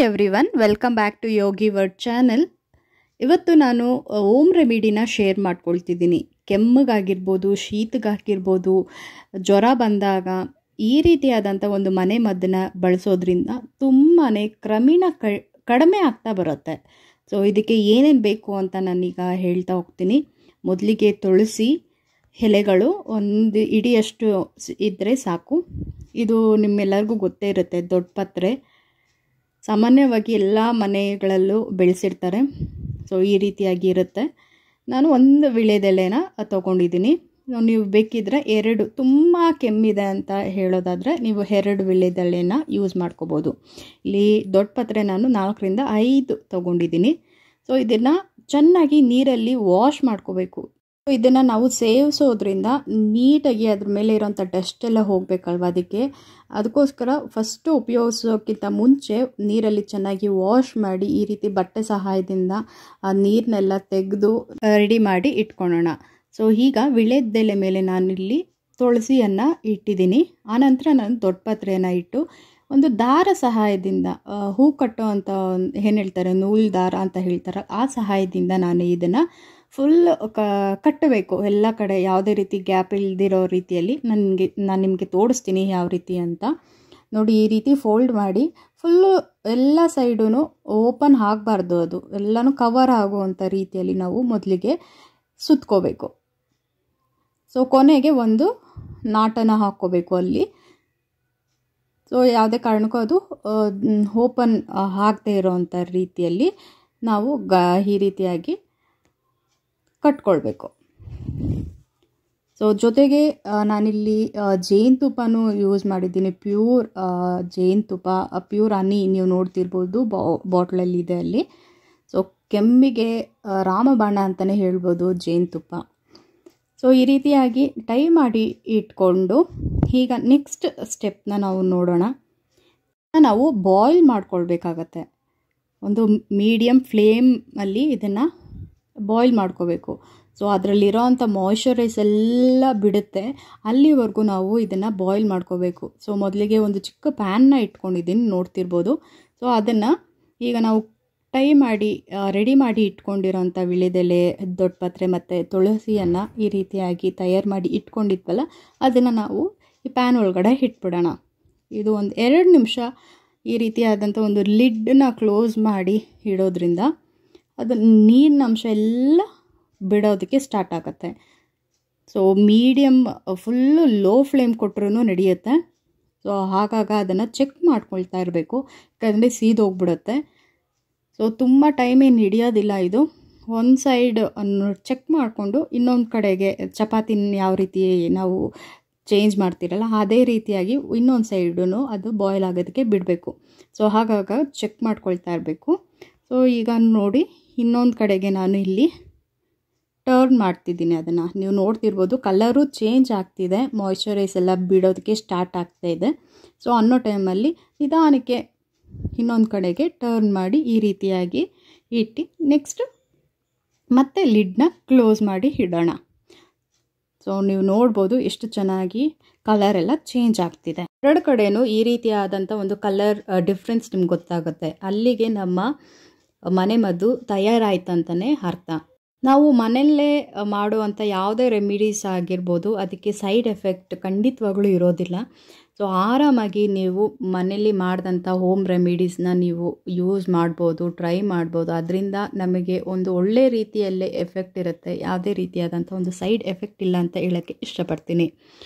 Everyone, welcome back to Yogi word channel. ಇವತ್ತು ನಾನು ohm ರೆಮಿಡಿನ share ಮಾಡ್ಕೊಳ್ತಿದ್ದೀನಿ. ಕೆಮ್ಮಿಗಾಗಿರ್ಬೋದು, ಶೀತಗಾಗಿರ್ಬೋದು, ಜ್ವರ ಬಂದಾಗ ಈ ರೀತಿಯಾದಂಥ ಒಂದು ಮನೆ ಮದ್ದನ್ನು ಬಳಸೋದ್ರಿಂದ ತುಂಬಾ ಕ್ರಮೇಣ ಕಡಿಮೆ ಆಗ್ತಾ ಬರುತ್ತೆ. ಸೊ ಇದಕ್ಕೆ ಏನೇನು ಬೇಕು ಅಂತ ನಾನೀಗ ಹೇಳ್ತಾ ಹೋಗ್ತೀನಿ. ಮೊದಲಿಗೆ ತುಳಸಿ ಎಲೆಗಳು ಒಂದು ಇಡಿಯಷ್ಟು ಇದ್ದರೆ ಸಾಕು. ಇದು ನಿಮ್ಮೆಲ್ಲರಿಗೂ ಗೊತ್ತೇ ಇರುತ್ತೆ, ದೊಡ್ಡ ಪತ್ರೆ ಸಾಮಾನ್ಯವಾಗಿ ಎಲ್ಲ ಮನೆಗಳಲ್ಲೂ ಬೆಳೆಸಿರ್ತಾರೆ. ಸೊ ಈ ರೀತಿಯಾಗಿ ಇರುತ್ತೆ. ನಾನು ಒಂದು ವಿಳೆದೆಲೆನ ತೊಗೊಂಡಿದ್ದೀನಿ. ನೀವು ಬೇಕಿದ್ರೆ ಎರಡು, ತುಂಬ ಕೆಮ್ಮಿದೆ ಅಂತ ಹೇಳೋದಾದರೆ ನೀವು 2 ವಿಳೆದೆಲೆನ ಯೂಸ್ ಮಾಡ್ಕೋಬೋದು. ಇಲ್ಲಿ ದೊಡ್ಡ ಪತ್ರೆ ನಾನು 4 ರಿಂದ 5 ತೊಗೊಂಡಿದ್ದೀನಿ. ಸೊ ಇದನ್ನು ಚೆನ್ನಾಗಿ ನೀರಲ್ಲಿ ವಾಶ್ ಮಾಡ್ಕೋಬೇಕು. ಇದನ್ನು ನಾವು ಸೇವಿಸೋದ್ರಿಂದ ನೀಟಾಗಿ ಅದ್ರ ಮೇಲೆ ಇರೋಂಥ ಡಸ್ಟ್ ಎಲ್ಲ ಹೋಗಬೇಕಲ್ವ, ಅದಕ್ಕೋಸ್ಕರ ಫಸ್ಟು ಉಪಯೋಗಿಸೋಕ್ಕಿಂತ ಮುಂಚೆ ನೀರಲ್ಲಿ ಚೆನ್ನಾಗಿ ವಾಶ್ ಮಾಡಿ ಈ ರೀತಿ ಬಟ್ಟೆ ಸಹಾಯದಿಂದ ಆ ನೀರನ್ನೆಲ್ಲ ತೆಗೆದು ರೆಡಿ ಮಾಡಿ ಇಟ್ಕೊಳ್ಳೋಣ. ಸೊ ಈಗ ವಿಳೆದೆಲೆ ಮೇಲೆ ನಾನಿಲ್ಲಿ ತುಳಸಿಯನ್ನು ಇಟ್ಟಿದ್ದೀನಿ. ಆನಂತರ ನಾನು ದೊಡ್ಡ ಪತ್ರೆಯನ್ನು ಇಟ್ಟು ಒಂದು ದಾರ ಸಹಾಯದಿಂದ, ಹೂ ಕಟ್ಟೋ ಅಂತ ಏನು ಹೇಳ್ತಾರೆ, ನೂಲು ದಾರ ಅಂತ ಹೇಳ್ತಾರೆ, ಆ ಸಹಾಯದಿಂದ ನಾನು ಇದನ್ನು ಫುಲ್ ಕಟ್ಟಬೇಕು. ಎಲ್ಲ ಕಡೆ ಯಾವುದೇ ರೀತಿ ಗ್ಯಾಪ್ ಇಲ್ದಿರೋ ರೀತಿಯಲ್ಲಿ ನಾನು ನಿಮಗೆ ತೋರಿಸ್ತೀನಿ ಯಾವ ರೀತಿ ಅಂತ. ನೋಡಿ, ಈ ರೀತಿ ಫೋಲ್ಡ್ ಮಾಡಿ ಫುಲ್ಲು ಎಲ್ಲ ಸೈಡೂ ಓಪನ್ ಆಗಬಾರ್ದು, ಅದು ಎಲ್ಲನೂ ಕವರ್ ಆಗುವಂಥ ರೀತಿಯಲ್ಲಿ ನಾವು ಮೊದಲಿಗೆ ಸುತ್ಕೋಬೇಕು. ಸೊ ಕೊನೆಗೆ ಒಂದು ನಾಟನ್ನು ಹಾಕ್ಕೋಬೇಕು ಅಲ್ಲಿ. ಸೊ ಯಾವುದೇ ಕಾರಣಕ್ಕೂ ಅದು ಓಪನ್ ಆಗದೆ ಇರೋವಂಥ ರೀತಿಯಲ್ಲಿ ನಾವು ಈ ರೀತಿಯಾಗಿ ಕಟ್ಕೊಳ್ಬೇಕು. ಸೊ ಜೊತೆಗೆ ನಾನಿಲ್ಲಿ ಜೇನುತುಪ್ಪನೂ ಯೂಸ್ ಮಾಡಿದ್ದೀನಿ. ಪ್ಯೂರ್ ಜೇನುತುಪ್ಪ, ಪ್ಯೂರ್ ಹನಿ ನೀವು ನೋಡ್ತಿರ್ಬೋದು, ಬಾಟ್ಲಲ್ಲಿ ಇದೆ ಅಲ್ಲಿ. ಸೊ ಕೆಮ್ಮಿಗೆ ರಾಮಬಾಣ ಅಂತಲೇ ಹೇಳ್ಬೋದು ಜೇನುತುಪ್ಪ. ಸೊ ಈ ರೀತಿಯಾಗಿ ಟೈ ಮಾಡಿ ಇಟ್ಕೊಂಡು ಈಗ ನೆಕ್ಸ್ಟ್ ಸ್ಟೆಪ್ನ ನಾವು ನೋಡೋಣ. ನಾವು ಬಾಯ್ಲ್ ಮಾಡ್ಕೊಳ್ಬೇಕಾಗತ್ತೆ. ಒಂದು ಮೀಡಿಯಮ್ ಫ್ಲೇಮಲ್ಲಿ ಇದನ್ನು ಬಾಯ್ಲ್ ಮಾಡ್ಕೋಬೇಕು. ಸೊ ಅದರಲ್ಲಿರೋ ಅಂಥ ಮಾಯ್ಶ್ಚರೈಸ್ ಎಲ್ಲ ಬಿಡುತ್ತೆ, ಅಲ್ಲಿವರೆಗೂ ನಾವು ಇದನ್ನು ಬಾಯ್ಲ್ ಮಾಡ್ಕೋಬೇಕು. ಸೊ ಮೊದಲಿಗೆ ಒಂದು ಚಿಕ್ಕ ಪ್ಯಾನ್ನ ಇಟ್ಕೊಂಡಿದ್ದೀನಿ, ನೋಡ್ತಿರ್ಬೋದು. ಸೊ ಅದನ್ನು ಈಗ ನಾವು ಟೈ ಮಾಡಿ ರೆಡಿ ಮಾಡಿ ಇಟ್ಕೊಂಡಿರೋಂಥ ವಿಳೆದೆಲೆ, ದೊಡ್ಡ ಪತ್ರೆ ಮತ್ತು ತುಳಸಿಯನ್ನು ಈ ರೀತಿಯಾಗಿ ತಯಾರು ಮಾಡಿ ಇಟ್ಕೊಂಡಿದ್ವಲ್ಲ, ಅದನ್ನು ನಾವು ಈ ಪ್ಯಾನ್ ಒಳಗಡೆ ಇಟ್ಬಿಡೋಣ. ಇದು ಒಂದು 2 ನಿಮಿಷ ಈ ರೀತಿಯಾದಂಥ ಒಂದು ಲಿಡ್ಡನ್ನ ಕ್ಲೋಸ್ ಮಾಡಿ ಇಡೋದ್ರಿಂದ ಅದು ನೀರಿನ ಅಂಶ ಎಲ್ಲ ಬಿಡೋದಕ್ಕೆ ಸ್ಟಾರ್ಟ್ ಆಗುತ್ತೆ. So medium full low flame ಕೊಟ್ಟರೂ ನಡೆಯುತ್ತೆ. ಸೊ ಆಗಾಗ ಅದನ್ನು ಚೆಕ್ ಮಾಡ್ಕೊಳ್ತಾ ಇರಬೇಕು, ಯಾಕಂದರೆ ಸೀದೋಗ್ಬಿಡುತ್ತೆ. ಸೊ ತುಂಬ ಟೈಮ್ ಏನು ಹಿಡಿಯೋದಿಲ್ಲ ಇದು. ಒಂದು ಸೈಡ್ ಚೆಕ್ ಮಾಡಿಕೊಂಡು ಇನ್ನೊಂದು ಕಡೆಗೆ ಚಪಾತಿನ ಯಾವ ರೀತಿ ನಾವು ಚೇಂಜ್ ಮಾಡ್ತಿರಲ್ಲ, ಅದೇ ರೀತಿಯಾಗಿ ಇನ್ನೊಂದು ಸೈಡೂ ಅದು ಬಾಯ್ಲ್ ಆಗೋದಕ್ಕೆ ಬಿಡಬೇಕು. ಸೊ ಹಾಗಾಗ ಚೆಕ್ ಮಾಡ್ಕೊಳ್ತಾ ಇರಬೇಕು. ಸೊ ಈಗ ನೋಡಿ, ಇನ್ನೊಂದು ಕಡೆಗೆ ನಾನು ಇಲ್ಲಿ ಟರ್ನ್ ಮಾಡ್ತಿದ್ದೀನಿ. ಅದನ್ನು ನೀವು ನೋಡ್ತಿರ್ಬೋದು, ಕಲರು ಚೇಂಜ್ ಆಗ್ತಿದೆ, ಮಾಯ್ಶ್ಚರೈಸ್ ಎಲ್ಲ ಬಿಡೋದಕ್ಕೆ ಸ್ಟಾರ್ಟ್ ಆಗ್ತಾಯಿದೆ. ಸೊ ಅನ್ನೋ ಟೈಮಲ್ಲಿ ನಿಧಾನಕ್ಕೆ ಇನ್ನೊಂದು ಕಡೆಗೆ ಟರ್ನ್ ಮಾಡಿ ಈ ರೀತಿಯಾಗಿ ಇಟ್ಟು ನೆಕ್ಸ್ಟ್ ಮತ್ತೆ ಲಿಡ್ನ ಕ್ಲೋಸ್ ಮಾಡಿ ಇಡೋಣ. ಸೊ ನೀವು ನೋಡ್ಬೋದು ಎಷ್ಟು ಚೆನ್ನಾಗಿ ಕಲರ್ ಎಲ್ಲ ಚೇಂಜ್ ಆಗ್ತಿದೆ. 2 ಕಡೆಯೂ ಈ ರೀತಿಯಾದಂಥ ಒಂದು ಕಲರ್ ಡಿಫ್ರೆನ್ಸ್ ನಿಮ್ಗೆ ಗೊತ್ತಾಗುತ್ತೆ. ಅಲ್ಲಿಗೆ ನಮ್ಮ ಮನೆ ಮದ್ದು ತಯಾರಾಯ್ತಂತಲೇ ಅರ್ಥ. ನಾವು ಮನೆಯಲ್ಲೇ ಮಾಡುವಂಥ ಯಾವುದೇ ರೆಮಿಡೀಸ್ ಆಗಿರ್ಬೋದು, ಅದಕ್ಕೆ ಸೈಡ್ ಎಫೆಕ್ಟ್ ಖಂಡಿತವಾಗ್ಲೂ ಇರೋದಿಲ್ಲ. ಸೊ ಆರಾಮಾಗಿ ನೀವು ಮನೆಯಲ್ಲಿ ಮಾಡಿದಂಥ ಹೋಮ್ ರೆಮಿಡೀಸ್ನ ನೀವು ಯೂಸ್ ಮಾಡ್ಬೋದು, ಟ್ರೈ ಮಾಡ್ಬೋದು. ಅದರಿಂದ ನಮಗೆ ಒಂದು ಒಳ್ಳೆ ರೀತಿಯಲ್ಲೇ ಎಫೆಕ್ಟ್ ಇರುತ್ತೆ, ಯಾವುದೇ ರೀತಿಯಾದಂಥ ಒಂದು ಸೈಡ್ ಎಫೆಕ್ಟ್ ಇಲ್ಲ ಅಂತ ಹೇಳೋಕ್ಕೆ ಇಷ್ಟಪಡ್ತೀನಿ.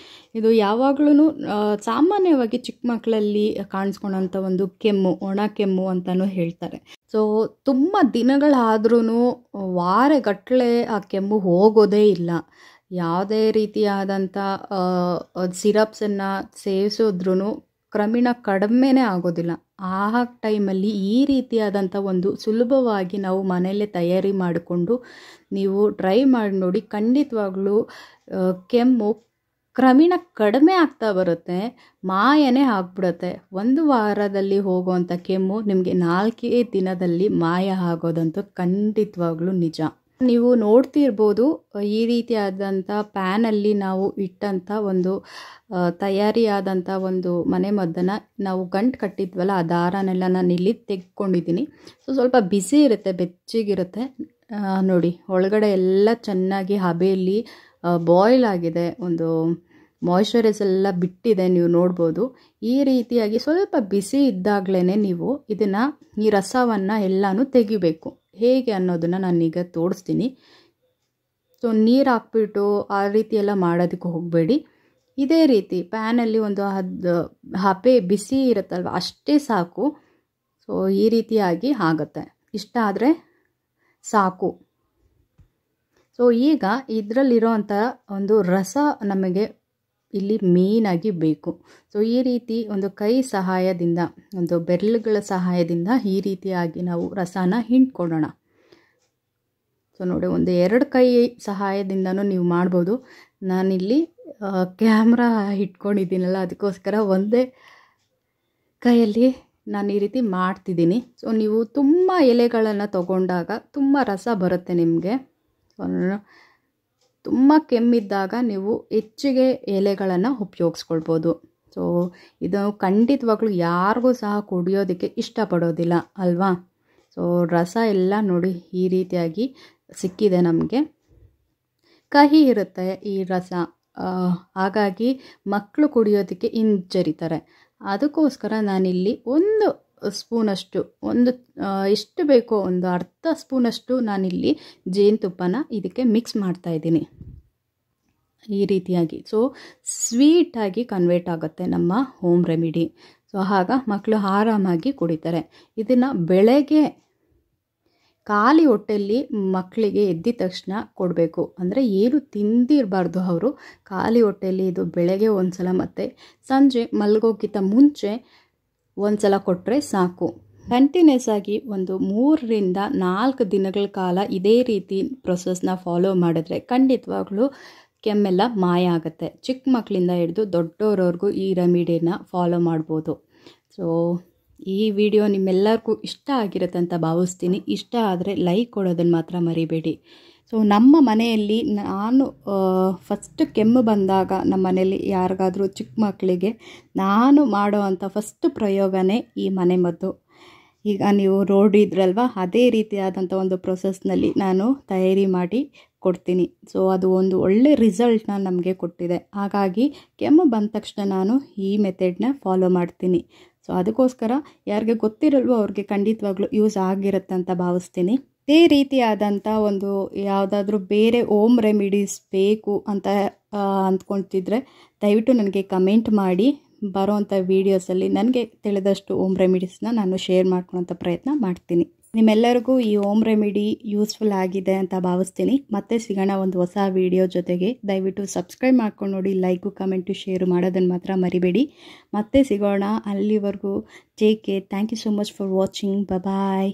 ಇದು ಯಾವಾಗಲೂ ಸಾಮಾನ್ಯವಾಗಿ ಚಿಕ್ಕ ಮಕ್ಕಳಲ್ಲಿ ಕಾಣಿಸ್ಕೊಳ್ಳೋಂಥ ಒಂದು ಕೆಮ್ಮು, ಒಣ ಕೆಮ್ಮು ಅಂತಲೂ ಹೇಳ್ತಾರೆ. ಸೊ ತುಂಬ ದಿನಗಳಾದ್ರೂ ವಾರಗಟ್ಟಲೆ ಆ ಕೆಮ್ಮು ಹೋಗೋದೇ ಇಲ್ಲ. ಯಾವುದೇ ರೀತಿಯಾದಂಥ ಸಿರಪ್ಸನ್ನು ಸೇವಿಸಿದ್ರೂ ಕ್ರಮೇಣ ಕಡಿಮೆನೇ ಆಗೋದಿಲ್ಲ. ಆ ಟೈಮಲ್ಲಿ ಈ ರೀತಿಯಾದಂಥ ಒಂದು ಸುಲಭವಾಗಿ ನಾವು ಮನೆಯಲ್ಲೇ ತಯಾರಿ ಮಾಡಿಕೊಂಡು ನೀವು ಟ್ರೈ ಮಾಡಿ ನೋಡಿ. ಖಂಡಿತವಾಗ್ಲೂ ಕೆಮ್ಮು ಕ್ರಮೇಣ ಕಡಿಮೆ ಆಗ್ತಾ ಬರುತ್ತೆ, ಮಾಯನೇ ಆಗಿಬಿಡುತ್ತೆ. 1 ವಾರದಲ್ಲಿ ಹೋಗುವಂಥ ಕೆಮ್ಮು ನಿಮಗೆ 4 ದಿನದಲ್ಲಿ ಮಾಯ ಆಗೋದಂತೂ ಖಂಡಿತವಾಗ್ಲೂ ನಿಜ. ನೀವು ನೋಡ್ತಿರ್ಬೋದು ಈ ರೀತಿಯಾದಂಥ ಪ್ಯಾನಲ್ಲಿ ನಾವು ಇಟ್ಟಂಥ ಒಂದು ತಯಾರಿಯಾದಂಥ ಒಂದು ಮನೆಮದ್ದನ್ನು ನಾವು ಗಂಟು ಕಟ್ಟಿದ್ವಲ್ಲ ಆ ದಾರನೆಲ್ಲ ನಾನು ಇಲ್ಲಿ ತೆಗೆದುಕೊಂಡಿದ್ದೀನಿ. ಸ್ವಲ್ಪ ಬಿಸಿ ಇರುತ್ತೆ, ಬೆಚ್ಚಗಿರುತ್ತೆ. ನೋಡಿ ಒಳಗಡೆ ಎಲ್ಲ ಚೆನ್ನಾಗಿ ಹಬೆಯಲ್ಲಿ ಬಾಯ್ಲ್ ಆಗಿದೆ, ಒಂದು ಮಾಯ್ಶ್ಚರೈಸ್ ಎಲ್ಲ ಬಿಟ್ಟಿದೆ, ನೀವು ನೋಡ್ಬೋದು. ಈ ರೀತಿಯಾಗಿ ಸ್ವಲ್ಪ ಬಿಸಿ ಇದ್ದಾಗಲೇ ನೀವು ಇದನ್ನು ಈ ರಸವನ್ನು ಎಲ್ಲನೂ ತೆಗಿಬೇಕು. ಹೇಗೆ ಅನ್ನೋದನ್ನು ನಾನೀಗ ತೋರಿಸ್ತೀನಿ. ನೀರು ಹಾಕ್ಬಿಟ್ಟು ಆ ರೀತಿ ಎಲ್ಲ ಮಾಡೋದಕ್ಕೆ ಹೋಗಬೇಡಿ. ಇದೇ ರೀತಿ ಪ್ಯಾನಲ್ಲಿ ಒಂದು ಹಬೆ ಬಿಸಿ ಇರುತ್ತಲ್ವ ಅಷ್ಟೇ ಸಾಕು. ಈ ರೀತಿಯಾಗಿ ಆಗುತ್ತೆ. ಇಷ್ಟ ಆದರೆ ಸಾಕು. ಈಗ ಇದರಲ್ಲಿರೋವಂಥ ಒಂದು ರಸ ನಮಗೆ ಇಲ್ಲಿ ಮೇಯ್ನಾಗಿ ಬೇಕು. ಈ ರೀತಿ ಒಂದು ಕೈ ಸಹಾಯದಿಂದ, ಒಂದು ಬೆರಳುಗಳ ಸಹಾಯದಿಂದ ಈ ರೀತಿಯಾಗಿ ನಾವು ರಸನ ಹಿಂಡ್ಕೊಳ್ಳೋಣ. ನೋಡಿ, ಒಂದು 2 ಕೈ ಸಹಾಯದಿಂದನೂ ನೀವು ಮಾಡ್ಬೋದು. ನಾನಿಲ್ಲಿ ಕ್ಯಾಮ್ರಾ ಇಟ್ಕೊಂಡಿದ್ದೀನಲ್ಲ, ಅದಕ್ಕೋಸ್ಕರ ಒಂದೇ ಕೈಯಲ್ಲಿ ನಾನು ಈ ರೀತಿ ಮಾಡ್ತಿದ್ದೀನಿ. ನೀವು ತುಂಬ ಎಲೆಗಳನ್ನು ತಗೊಂಡಾಗ ತುಂಬ ರಸ ಬರುತ್ತೆ ನಿಮಗೆ. ತುಂಬ ಕೆಮ್ಮಿದ್ದಾಗ ನೀವು ಹೆಚ್ಚಿಗೆ ಎಲೆಗಳನ್ನು ಉಪಯೋಗಿಸ್ಕೊಳ್ಬೋದು. ಇದು ಖಂಡಿತವಾಗ್ಲೂ ಯಾರಿಗೂ ಸಹ ಕುಡಿಯೋದಕ್ಕೆ ಇಷ್ಟಪಡೋದಿಲ್ಲ ಅಲ್ವಾ. ರಸ ಎಲ್ಲ ನೋಡಿ ಈ ರೀತಿಯಾಗಿ ಸಿಕ್ಕಿದೆ ನಮಗೆ. ಕಹಿ ಇರುತ್ತೆ ಈ ರಸ, ಹಾಗಾಗಿ ಮಕ್ಕಳು ಕುಡಿಯೋದಕ್ಕೆ ಹಿಂಜರಿತಾರೆ. ಅದಕ್ಕೋಸ್ಕರ ನಾನಿಲ್ಲಿ 1 ಸ್ಪೂನಷ್ಟು, ಎಷ್ಟು ಬೇಕೋ ಒಂದು ಅರ್ಧ ಸ್ಪೂನಷ್ಟು ನಾನಿಲ್ಲಿ ಜೇನುತುಪ್ಪನ ಇದಕ್ಕೆ ಮಿಕ್ಸ್ ಮಾಡ್ತಾಯಿದ್ದೀನಿ. ಈ ರೀತಿಯಾಗಿ ಸ್ವೀಟಾಗಿ ಕನ್ವರ್ಟ್ ಆಗುತ್ತೆ ನಮ್ಮ ಹೋಮ್ ರೆಮಿಡಿ. ಆಗ ಮಕ್ಕಳು ಆರಾಮಾಗಿ ಕುಡಿತಾರೆ. ಇದನ್ನು ಬೆಳಗ್ಗೆ ಖಾಲಿ ಹೊಟ್ಟೆಯಲ್ಲಿ ಮಕ್ಕಳಿಗೆ ಎದ್ದಿದ ತಕ್ಷಣ ಕೊಡಬೇಕು. ಅಂದರೆ ಏನು ತಿಂದಿರಬಾರ್ದು ಅವರು. ಖಾಲಿ ಹೊಟ್ಟೆಯಲ್ಲಿ ಇದು ಬೆಳಗ್ಗೆ ಒಂದು ಸಲ ಮತ್ತು ಸಂಜೆ ಮಲಗೋಕ್ಕಿಂತ ಮುಂಚೆ ಒಂದು ಸಲ ಕೊಟ್ಟರೆ ಸಾಕು. ಕಂಟಿನ್ಯೂಸ್ ಆಗಿ ಒಂದು 3 ರಿಂದ 4 ದಿನಗಳ ಕಾಲ ಇದೇ ರೀತಿ ಪ್ರೊಸೆಸ್ನ ಫಾಲೋ ಮಾಡಿದ್ರೆ ಖಂಡಿತವಾಗ್ಲೂ ಕೆಮ್ಮೆಲ್ಲ ಮಾಯ ಆಗುತ್ತೆ. ಚಿಕ್ಕ ಮಕ್ಕಳಿಂದ ಹಿಡಿದು ದೊಡ್ಡವರವರೆಗೂ ಈ ರೆಮಿಡಿನ ಫಾಲೋ ಮಾಡ್ಬೋದು. ಈ ವಿಡಿಯೋ ನಿಮ್ಮೆಲ್ಲರಿಗೂ ಇಷ್ಟ ಆಗಿರುತ್ತೆ ಅಂತ ಭಾವಿಸ್ತೀನಿ. ಇಷ್ಟ ಆದರೆ ಲೈಕ್ ಕೊಡೋದನ್ನು ಮಾತ್ರ ಮರಿಬೇಡಿ. ನಮ್ಮ ಮನೆಯಲ್ಲಿ ನಾನು ಫಸ್ಟ್ ಕೆಮ್ಮು ಬಂದಾಗ ನಮ್ಮ ಮನೆಯಲ್ಲಿ ಯಾರಿಗಾದರೂ ಚಿಕ್ಕ ಮಕ್ಕಳಿಗೆ ನಾನು ಮಾಡೋವಂಥ ಫಸ್ಟ್ ಪ್ರಯೋಗನೇ ಈ ಮನೆಮದ್ದು. ಈಗ ನೀವು ನೋಡಿದ್ರಲ್ವ, ಅದೇ ರೀತಿಯಾದಂಥ ಒಂದು ಪ್ರೊಸೆಸ್ನಲ್ಲಿ ನಾನು ತಯಾರಿ ಮಾಡಿ ಕೊಡ್ತೀನಿ. ಅದು ಒಂದು ಒಳ್ಳೆ ರಿಸಲ್ಟ್ನ ನಮಗೆ ಕೊಟ್ಟಿದೆ. ಹಾಗಾಗಿ ಕೆಮ್ಮು ಬಂದ ತಕ್ಷಣ ನಾನು ಈ ಮೆಥಡ್ನ ಫಾಲೋ ಮಾಡ್ತೀನಿ. ಅದಕ್ಕೋಸ್ಕರ ಯಾರಿಗೆ ಗೊತ್ತಿರಲ್ವೋ ಅವ್ರಿಗೆ ಖಂಡಿತವಾಗ್ಲೂ ಯೂಸ್ ಆಗಿರುತ್ತೆ ಅಂತ ಭಾವಿಸ್ತೀನಿ. ಇದೇ ರೀತಿಯಾದಂಥ ಒಂದು ಯಾವುದಾದ್ರೂ ಬೇರೆ ಹೋಮ್ ರೆಮಿಡೀಸ್ ಬೇಕು ಅಂತ ಅಂದ್ಕೊಳ್ತಿದ್ರೆ ದಯವಿಟ್ಟು ನನಗೆ ಕಮೆಂಟ್ ಮಾಡಿ. ಬರೋವಂಥ ವೀಡಿಯೋಸಲ್ಲಿ ನನಗೆ ತಿಳಿದಷ್ಟು ಹೋಮ್ ರೆಮಿಡೀಸ್ನ ನಾನು ಶೇರ್ ಮಾಡ್ಕೊಳ್ಳೋಂಥ ಪ್ರಯತ್ನ ಮಾಡ್ತೀನಿ. ನಿಮ್ಮೆಲ್ಲರಿಗೂ ಈ ಹೋಮ್ ರೆಮಿಡಿ ಯೂಸ್ಫುಲ್ ಆಗಿದೆ ಅಂತ ಭಾವಿಸ್ತೀನಿ. ಮತ್ತೆ ಸಿಗೋಣ ಒಂದು ಹೊಸ ವಿಡಿಯೋ ಜೊತೆಗೆ. ದಯವಿಟ್ಟು ಸಬ್ಸ್ಕ್ರೈಬ್ ಮಾಡ್ಕೊಂಡು ನೋಡಿ, ಲೈಕು ಕಮೆಂಟು ಶೇರು ಮಾಡೋದನ್ನು ಮಾತ್ರ ಮರಿಬೇಡಿ. ಮತ್ತೆ ಸಿಗೋಣ. ಅಲ್ಲಿವರೆಗೂ take care. Thank you so much for watching. Bye.